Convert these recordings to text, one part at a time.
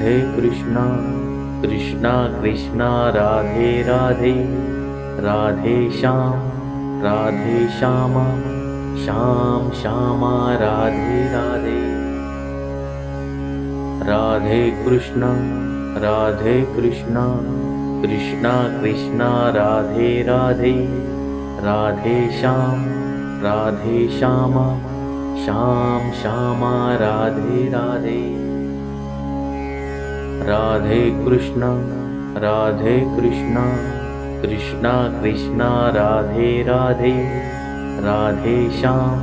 Krishna Krishna Krishna Radhe Radhe Radhe Shyam Shyam Shyama Radhe Radhe Radhe Krishna Krishna Krishna Radhe Radhe Radhe Shyam Shyam Shyama Radhe Radhe Radhe Krishna Krishna Krishna Radhe Radhe Radhe Shyam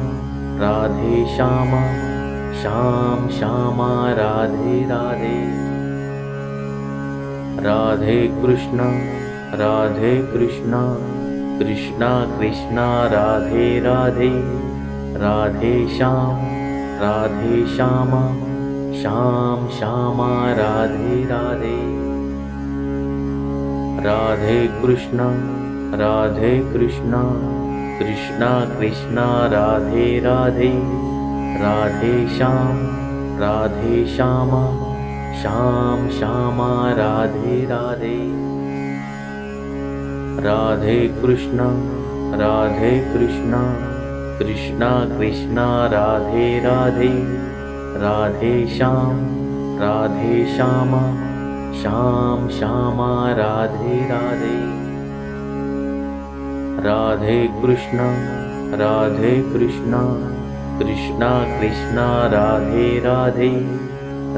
Shyam Shyama Radhe Radhe Radhe Krishna Krishna Krishna Radhe Radhe Radhe Shyam Shyam Shyama Radhe Radhe Radhe Krishna Krishna Krishna Radhe Radhe Radhe Shyam Shyam Shyama Radhe Radhe Radhe Krishna Krishna Krishna Radhe Radhe Radhe Shyam Shyam Shyama Radhe Radhe Radhe Krishna Krishna Krishna Radhe Radhe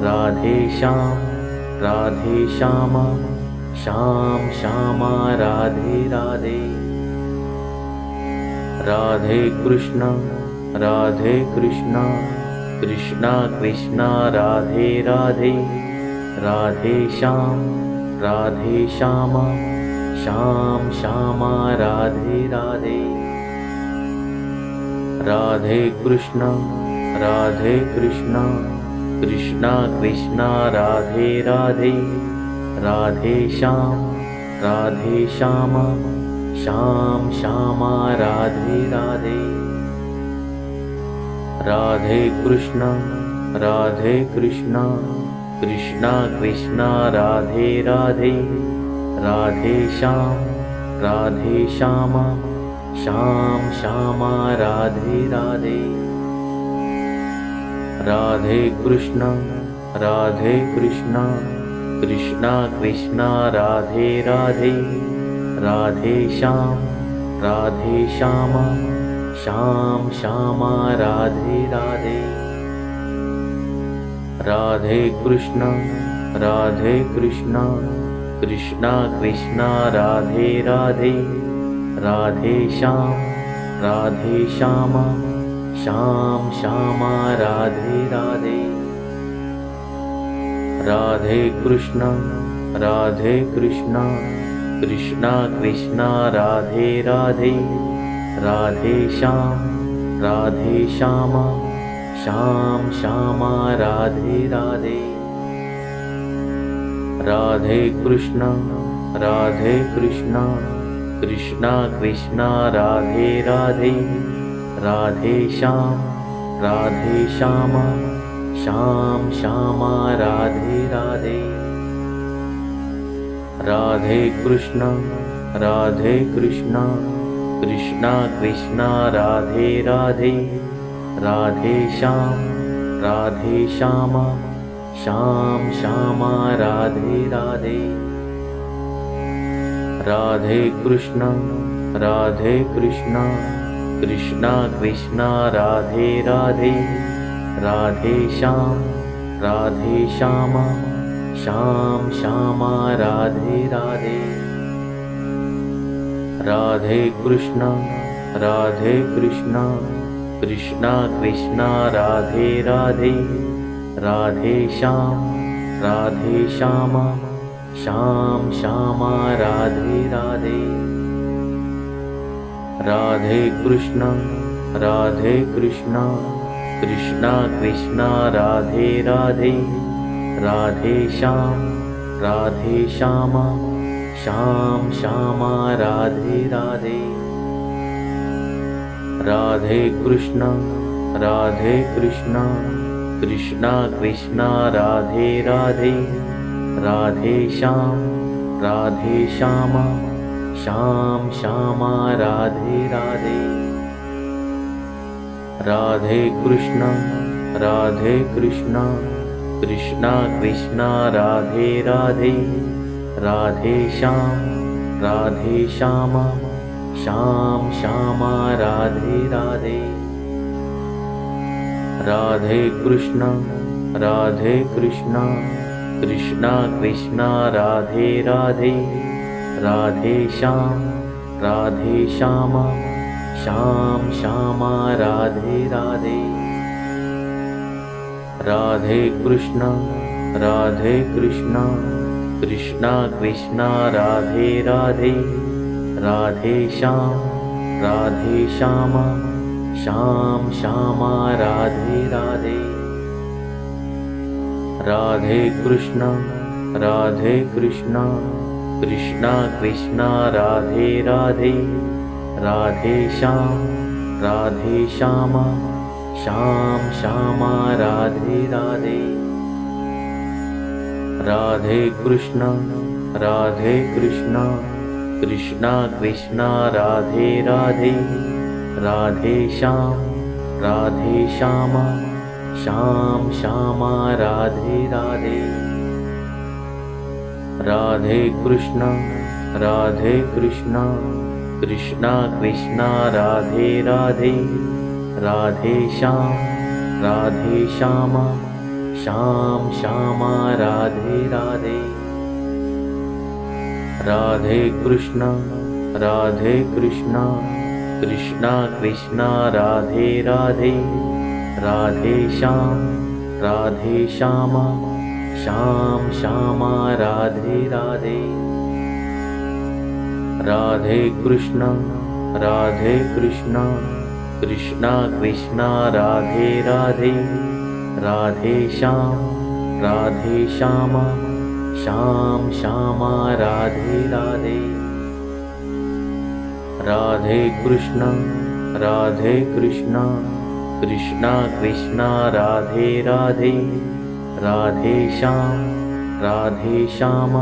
Radhe Shyam Shyam Shyama Radhe Radhe Radhe Krishna Krishna Krishna Radhe Radhe Radhe Shyam Shyam Shyama Radhe Radhe Radhe Krishna Krishna Krishna Radhe Radhe Radhe Shyam Shyam Shyama Radhe Radhe Radhe Krishna Krishna Krishna Radhe Radhe Radhe Shyam Shyam Shyama Radhe Radhe Radhe Krishna Krishna Krishna Radhe Radhe Radhe Shyam Shyam Shyama Radhe Radhe Radhe Krishna Krishna Krishna Radhe Radhe Radhe Shyam Shyam Shyama Radhe Radhe Radhe Krishna Krishna Krishna Radhe Radhe Radhe Shyam Shyam Shyama Radhe Radhe Radhe Krishna Krishna Krishna Radhe Radhe Radhe Shyam Shyam Shyama Radhe Radhe Radhe Krishna Krishna Krishna Radhe Radhe Radhe Shyam Shyam Shyama Radhe Radhe Radhe Krishna Krishna Krishna Radhe Radhe Radhe Shyam Shyam Shyama Radhe Radhe Radhe Krishna Krishna Krishna Radhe Radhe Radhe Shyam Shyam Shyama Radhe Radhe Radhe Krishna Krishna Krishna Radhe Radhe Radhe Shyam Shyam Shyama Radhe Radhe Radhe Krishna Krishna Krishna Krishna Radhe Radhe, Radhe Shyam Shyam Shyama Radhe Radhe. Radhe Krishna Krishna Krishna Radhe Radhe, Radhe Shyam Shyam Shyama Radhe Radhe. Radhe Krishna Krishna Krishna Radhe Radhe, Radhe Shyam Shyam Shyama Radhe Radhe. Radhe Krishna Krishna Krishna Radhe Radhe, Radhe Shyam Shyam Shyama Radhe Radhe. Radhe Krishna Krishna Krishna Radhe Radhe, Radhe Shyam Shyam Shyama Radhe Radhe. Radhe Krishna Krishna Krishna Radhe Radhe, Radhe Shyam Shyam Shyama Radhe Radhe. Radhe Krishna Krishna Krishna Radhe Radhe, Radhe Shyam Shyam Shyama Radhe Radhe. Radhe Krishna Krishna Krishna Radhe Radhe, Radhe Shyam Shyam Shyama Radhe Radhe. Radhe Krishna Krishna Krishna Radhe Radhe, Radhe Shyam Shyam Shyama Radhe Radhe. Radhe Krishna Krishna Krishna Radhe Radhe, Radhe Shyam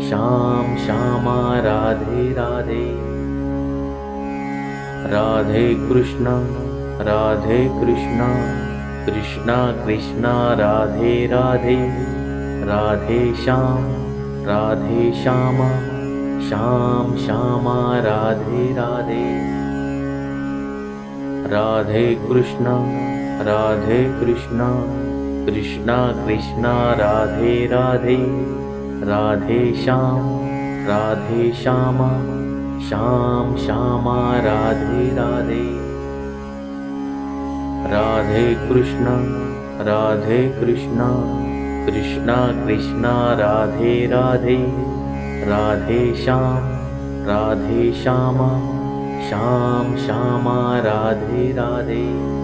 Shyam Shyama Radhe Radhe. Radhe Krishna Krishna Krishna Radhe Radhe, Radhe Shyam Shyam Shyama Radhe Radhe. Radhe Krishna Krishna Krishna Radhe Radhe, Radhe Shyam Shyam Shyama Radhe Radhe. Radhe Krishna Krishna Krishna Radhe Radhe, Radhe Shyam Shyam Shyama Radhe Radhe.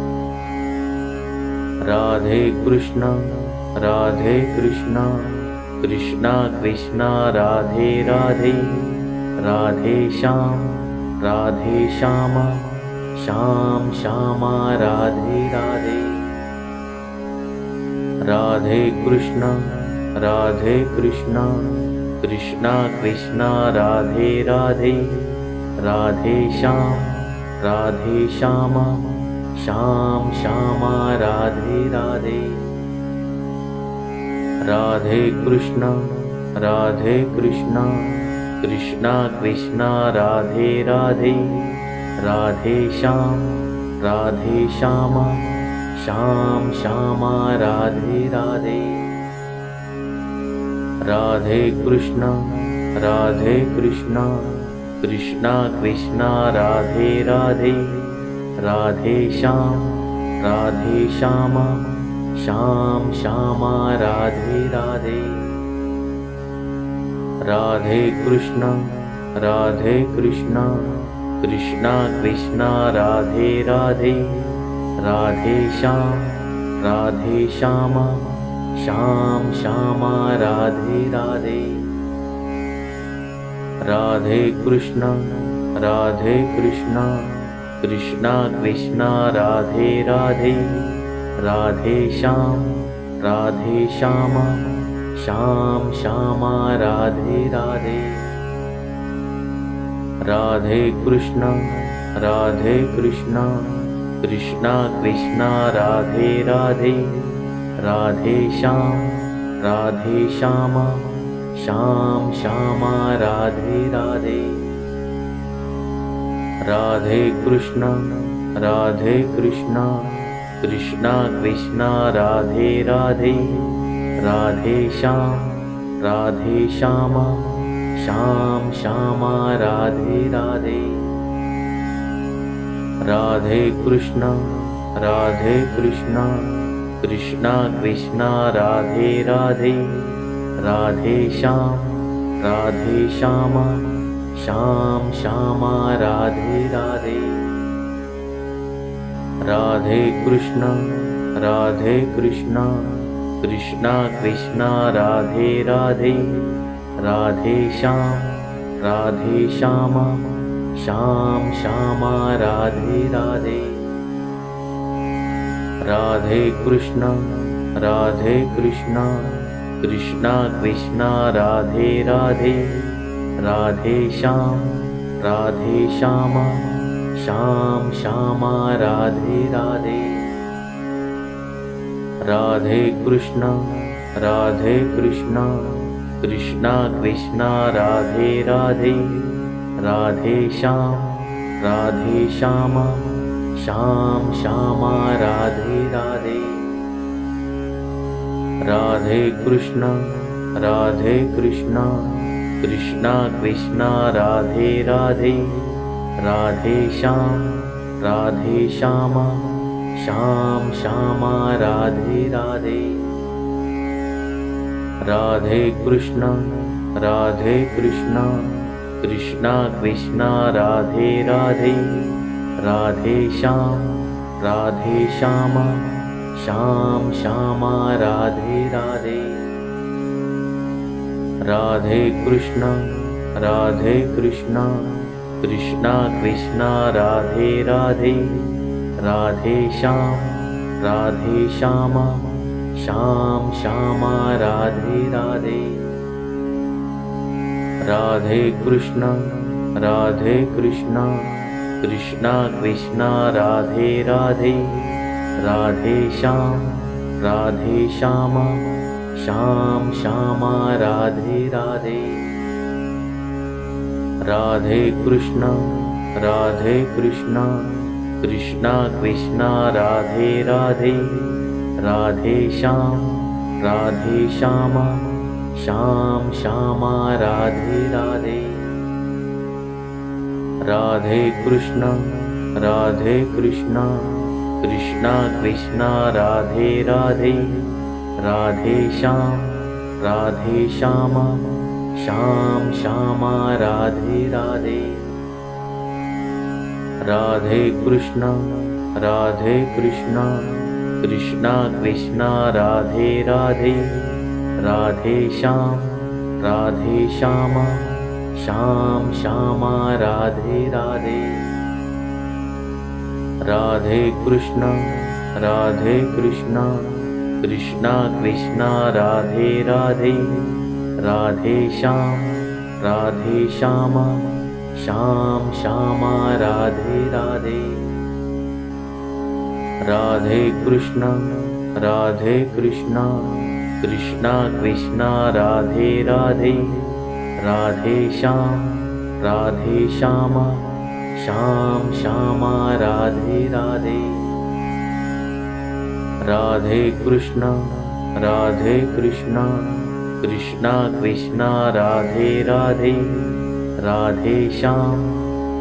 Radhe Krishna Krishna Krishna Radhe Radhe, Radhe Shyam Shyam Shyama Radhe Radhe. Radhe Krishna Krishna Krishna Radhe Radhe, Radhe Shyam Shyam Shyama Radhe Radhe. Radhe Krishna Krishna Krishna Radhe Radhe, Radhe Shyam Shyam Shyama Radhe Radhe. Radhe Krishna Krishna Krishna Radhe Radhe, Radhe Shyam Shyam Shyama Radhe Radhe. Radhe Krishna Krishna Krishna Radhe Radhe, Radhe Shyam Shyam Shyama Radhe Radhe. Radhe Krishna Krishna Krishna Radhe Radhe, Radhe Shyam Radhe Shyama Shyam Shyama Radhe Radhe. Radhe Krishna Krishna Krishna Radhe Radhe. Radhe Shyama Shyam Shyama Radhe Radhe. Radhe Krishna Krishna Krishna Radhe Radhe. Radhe Shyama Shyam Shyama Radhe Radhe. Radhe Krishna Krishna Krishna Radhe Radhe. Radhe Shyama Shyam Shyama Radhe Radhe. Radhe Krishna Krishna Krishna Radhe Radhe. Radhe Shyama Shyam Shyama Radhe Radhe. Radhe Krishna Krishna Krishna Radhe Radhe. Radhe Shyama Shyam Shyama Radhe Radhe. Radhe Krishna Krishna Krishna Radhe Radhe. Radhe Shyama Shyam Shyama Radhe Radhe. Radhe Krishna Krishna Krishna Radhe Radhe. Radhe Shyama Shyam Shyama Radhe Radhe. Radhe Krishna Krishna Krishna Radhe Radhe. Radhe Shyama Shyam Shyama Radhe Radhe. Radhe Krishna Krishna Krishna Radhe Radhe. Radhe Shyama Shyam Shyama Radhe Radhe. Radhe Krishna Krishna Krishna Radhe Radhe. Radhe Shyama Shyam Shyama Radhe Radhe. Radhe Krishna Krishna Krishna Radhe Radhe. Radhe Shyama Shyam Shyama Radhe Radhe. Radhe Krishna Krishna Krishna Radhe Radhe. Radhe Shyama Shyam Shyama Radhe Radhe. Radhe Krishna Krishna Krishna Radhe Radhe. Radhe Shyama Shyam Shyama Radhe Radhe. Radhe Krishna Krishna Krishna Radhe Radhe. Radhe Shyama Shyam Shyama Radhe Radhe. Radhe Krishna Krishna Krishna Radhe Radhe. Radhe Shyama Shyam Shyama Radhe Radhe. Radhe Krishna Krishna Krishna Radhe Radhe.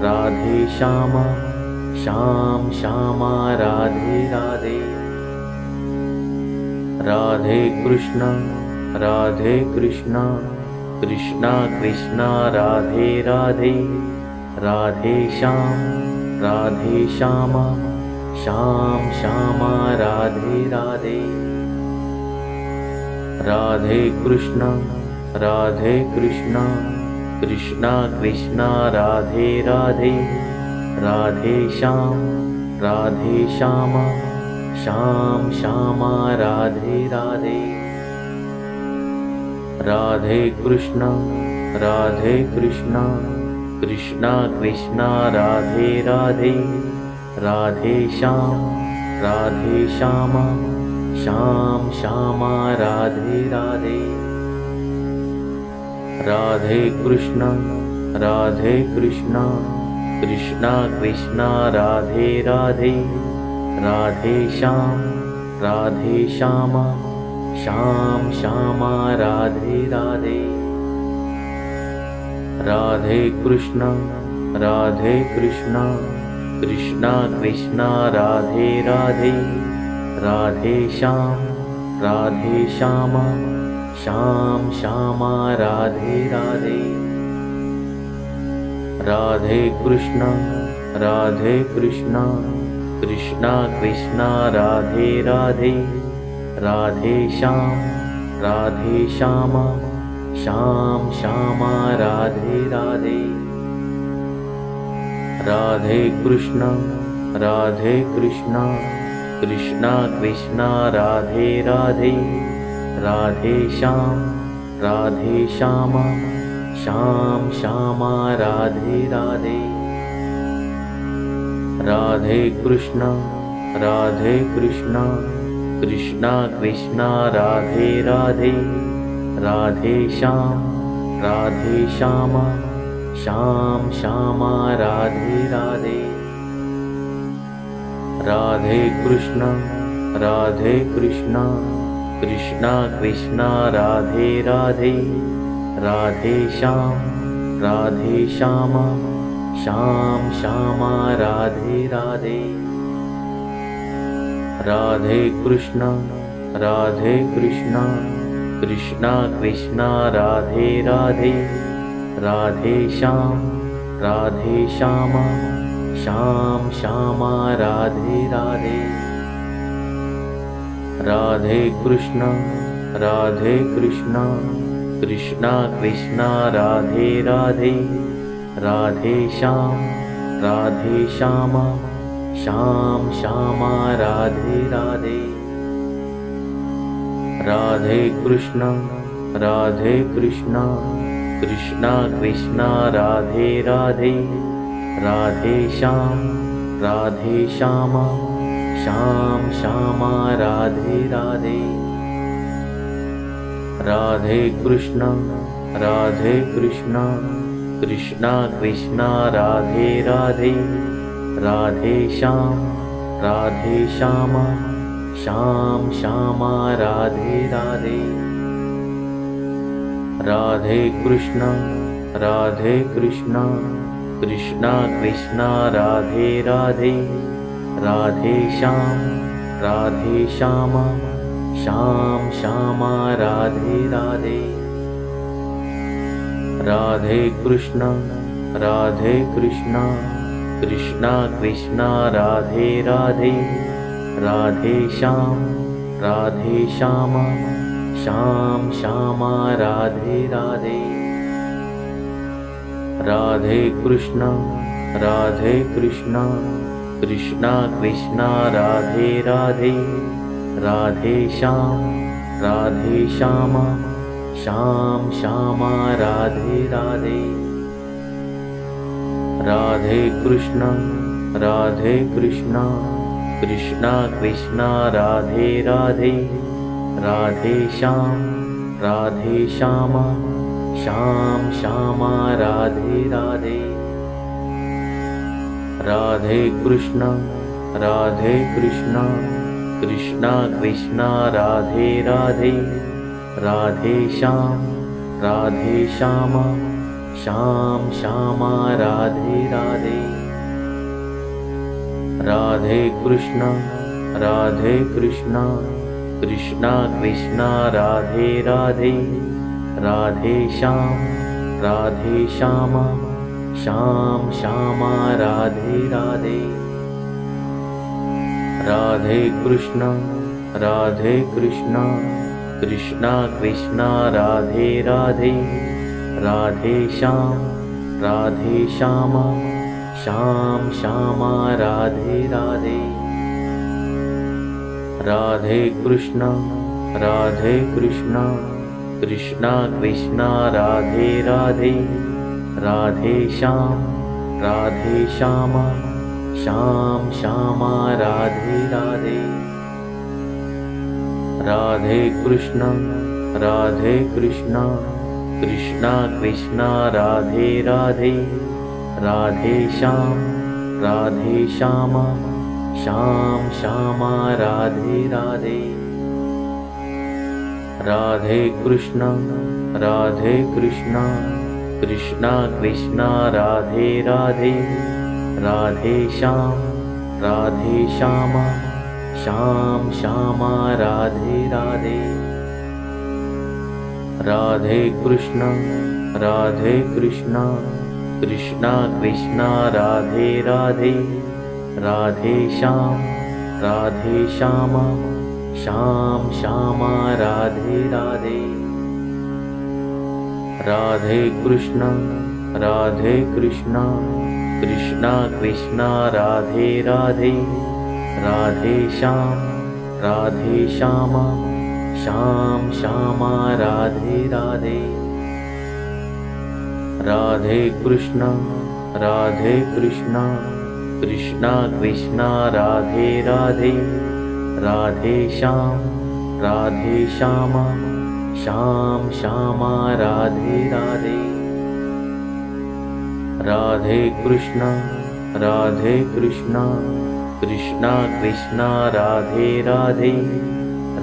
Radhe Shyama Shyam Shyama Radhe Radhe. Radhe Krishna Krishna Krishna Radhe Radhe. Radhe Shyama Shyam Shyama Radhe Radhe. Radhe Krishna Krishna Krishna Radhe Radhe. Radhe Shyama Shyam Shyama Radhe Radhe. Radhe Krishna Krishna Krishna Radhe Radhe. Radhe Shyama Shyam Shyama Radhe Radhe. Radhe Krishna Krishna Krishna Radhe Radhe. Radhe Shyama Shyam Shyama Radhe Radhe. Radhe Krishna Krishna Krishna Radhe Radhe. Radhe Shyama Shyam Shyama Radhe Radhe. Radhe Krishna Krishna Krishna Radhe Radhe. Radhe Shyama Shyam Shyama Radhe Radhe. Radhe Krishna Krishna Krishna Radhe Radhe. Radhe Shyama Shyam Shyama Radhe Radhe. Radhe Krishna Krishna Krishna Radhe Radhe. Radhe Shyama Shyam Shyama Radhe Radhe. Radhe Krishna Krishna Krishna Radhe Radhe. Radhe Shyama Shyam Shyama Radhe Radhe. Radhe Krishna Krishna Krishna Radhe Radhe. Radhe Shyama Shyam Shyama Radhe Radhe. Radhe Krishna Krishna Krishna Radhe Radhe. Radhe Shyama Shyam Shyama Radhe Radhe. Radhe Krishna Krishna Krishna Radhe Radhe. Radhe Shyama Shyam Shyama Radhe Radhe. Radhe Krishna Krishna Krishna Radhe Radhe. Radhe Shyama Shyam Shyama Radhe Radhe. Radhe Krishna Krishna Krishna Radhe Radhe. Radhe Shyama Shyam Shyama Radhe Radhe. Radhe Krishna Krishna Krishna Radhe Radhe. Radhe Shyama Shyam Shyama Radhe Radhe. Radhe Krishna Krishna Krishna Radhe Radhe. Radhe Shyama Shyam Shyama Radhe Radhe. Radhe Krishna Krishna Krishna Radhe Radhe. Radhe Shyama Shyam Shyama Radhe Radhe. Radhe Krishna Krishna Krishna Radhe Radhe. Radhe Shyama Shyam Shyama Radhe Radhe. Radhe Krishna Krishna Krishna Radhe Radhe. Radhe Shyama Shyam Shyama Radhe Radhe. Radhe Krishna Krishna Krishna Radhe Radhe. Radhe Shyama Shyam Shyama Radhe Radhe. Radhe Krishna Krishna Krishna Radhe Radhe, Radhe Shyam Shyam Shyama Radhe Radhe. Radhe Krishna Krishna Krishna Radhe Radhe, Radhe Shyam Shyam Shyama Radhe Radhe. Radhe Krishna Krishna Krishna Radhe Radhe, Radhe Shyam Shyam Shyama Radhe Radhe. Radhe Krishna Krishna Krishna Radhe Radhe, Radhe Shyam Shyam Shyama Radhe Radhe. Radhe Krishna Krishna Krishna Radhe Radhe, Radhe Shyam Shyam Shyama Radhe Radhe. Radhe Krishna Krishna Krishna Radhe Radhe, Radhe Shyam Shyam Shyama Radhe Radhe. Radhe Krishna Krishna Krishna Radhe Radhe,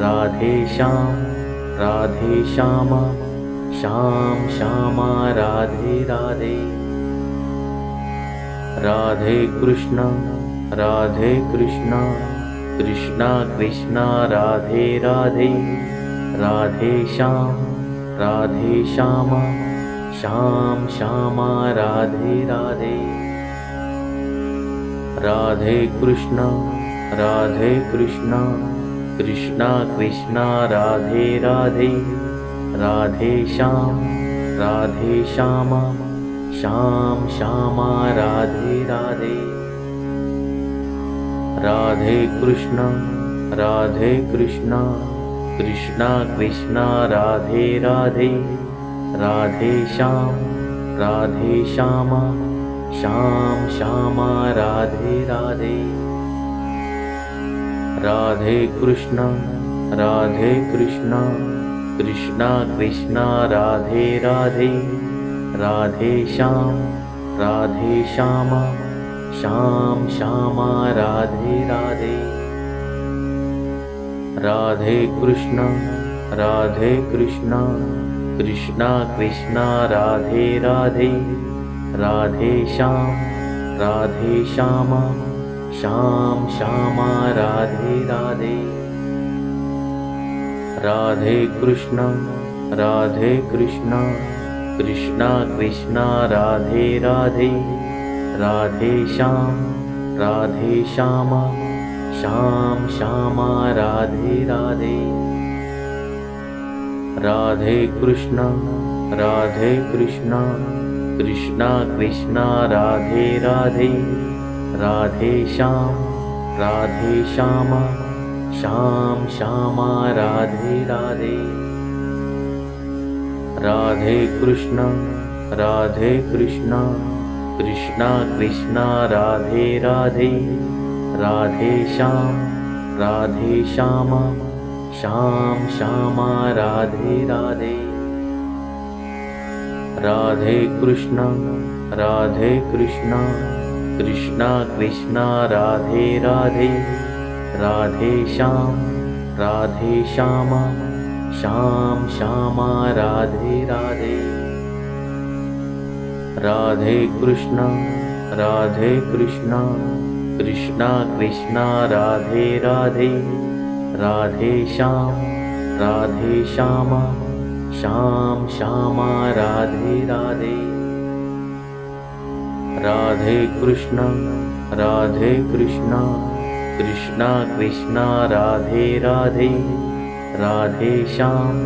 Radhe Shyam Shyam Shyama Radhe Radhe. Radhe Krishna Krishna Krishna Radhe Radhe, Radhe Shyam Shyam Shyama Radhe Radhe. Radhe Krishna Krishna Krishna Radhe Radhe, Radhe Shyam Shyam Shyama Radhe Radhe. Radhe Krishna Krishna Krishna Radhe Radhe, Radhe Shyam Shyam Shyama Radhe Radhe. Radhe Krishna Krishna Krishna Radhe Radhe, Radhe Shyam Shyam Shyama Radhe Radhe. Radhe Krishna Krishna Krishna Radhe Radhe, Radhe Shyam Shyam Shyama Radhe Radhe. Radhe Krishna Krishna Krishna Radhe Radhe, Radhe Shyam Shyam Shyama Radhe Radhe. Radhe Krishna Krishna Krishna Radhe Radhe, Radhe Shyam Shyam Shyama Radhe Radhe. Radhe Krishna Krishna Krishna Radhe Radhe, Radhe Shyam Shyam Shyama Radhe Radhe. Radhe Krishna Krishna Krishna Radhe Radhe, Radhe Shyam Shyam Shyama Radhe Radhe. Radhe Krishna Krishna Krishna Radhe Radhe, Radhe Shyam Shyam Shyama Radhe Radhe. Radhe Krishna Krishna Krishna Radhe Radhe, Radhe Shyam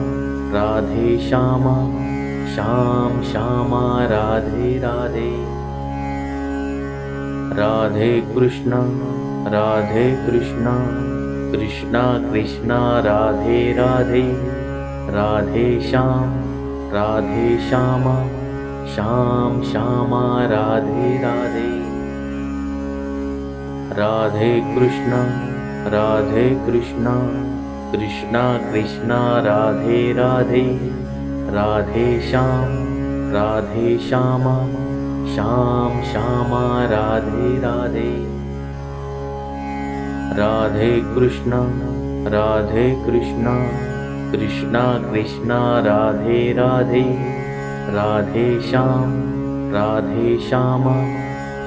Shyam Shyama Radhe Radhe. Radhe Krishna Krishna Krishna Radhe Radhe, Radhe Shyam Shyam Shyama Radhe Radhe. Radhe Krishna Krishna Krishna Radhe Radhe, Radhe Shyam Shyam Shyama Radhe Radhe. Radhe Krishna Krishna Krishna Radhe Radhe, Radhe Shyam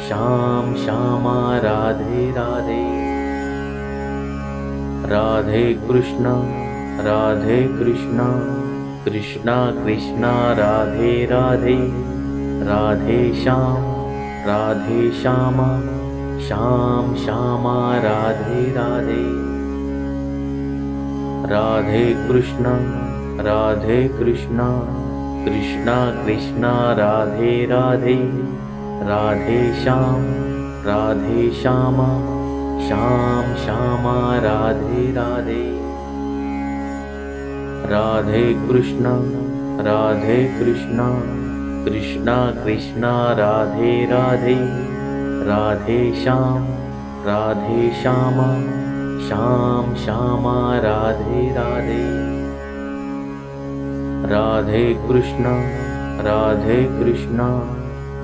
Shyam Shyama Radhe Radhe. Radhe Krishna Krishna Krishna Radhe Radhe, Radhe Shyam Shyam Shyama Radhe Radhe. Radhe Krishna Krishna Krishna Radhe Radhe, Radhe Shyam Shyam Shyama Radhe Radhe. Radhe Krishna Krishna Krishna Radhe Radhe, Radhe Shyam Shyam Shyama Radhe Radhe. Radhe Krishna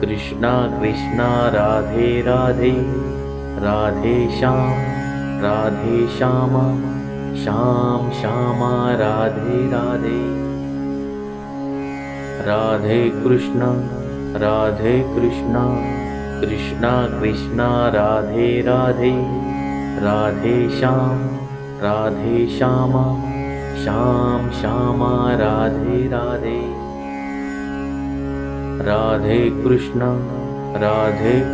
Krishna Krishna Radhe Radhe, Radhe Shyam Shyam Shyama Radhe Radhe. Radhe Krishna Krishna Krishna Radhe Radhe, Radhe Shyam Shyam Shyama Radhe Radhe. Radhe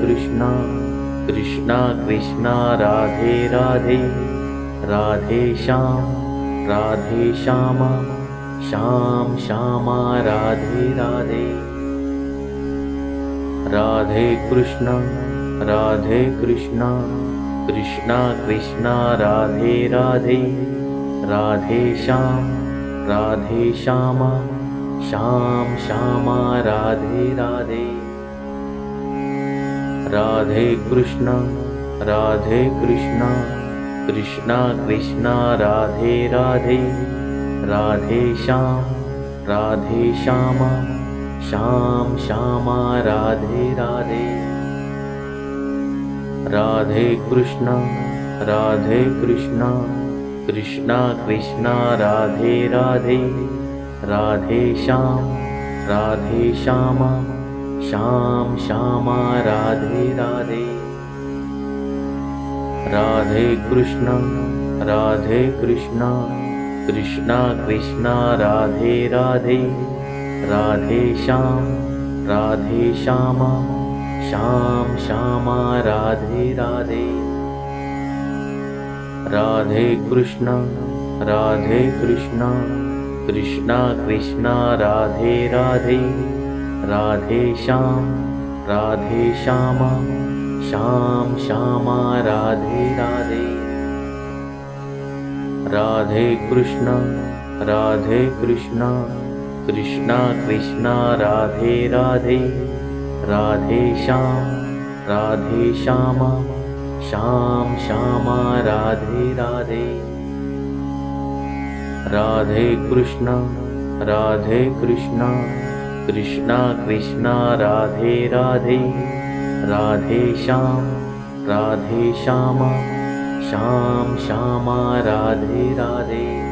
Krishna Krishna Krishna Radhe Radhe, Radhe Shyam Shyam Shyama Radhe Radhe. Radhe Krishna Krishna Krishna Radhe Radhe, Radhe Shyam Shyam Shyama Radhe Radhe. Radhe Krishna Krishna Krishna Radhe Radhe, Radhe Shyam Shyam Shyama Radhe Radhe. Radhe Krishna Krishna Krishna Radhe Radhe, Radhe Shyam Shyam Shyama Radhe Radhe. Radhe Krishna Krishna Krishna Radhe Radhe, Radhe Shyam Shyam Shyama Radhe Radhe. Radhe Krishna Krishna Krishna Radhe Radhe, Radhe Shyam Shyam Shyama Radhe Radhe. Radhe Krishna Krishna Krishna Radhe Radhe, Radhe Shyam Shyam Shyama Radhe Radhe. Radhe Krishna Krishna Krishna Radhe Radhe, Radhe Shyam Shyam Shyama Radhe Radhe.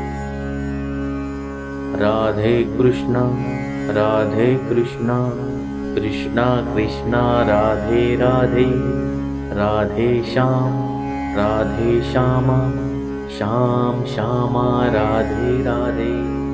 Radhe Krishna Krishna Krishna Radhe Radhe, Radhe Shyam Shyam Shyama Radhe Radhe.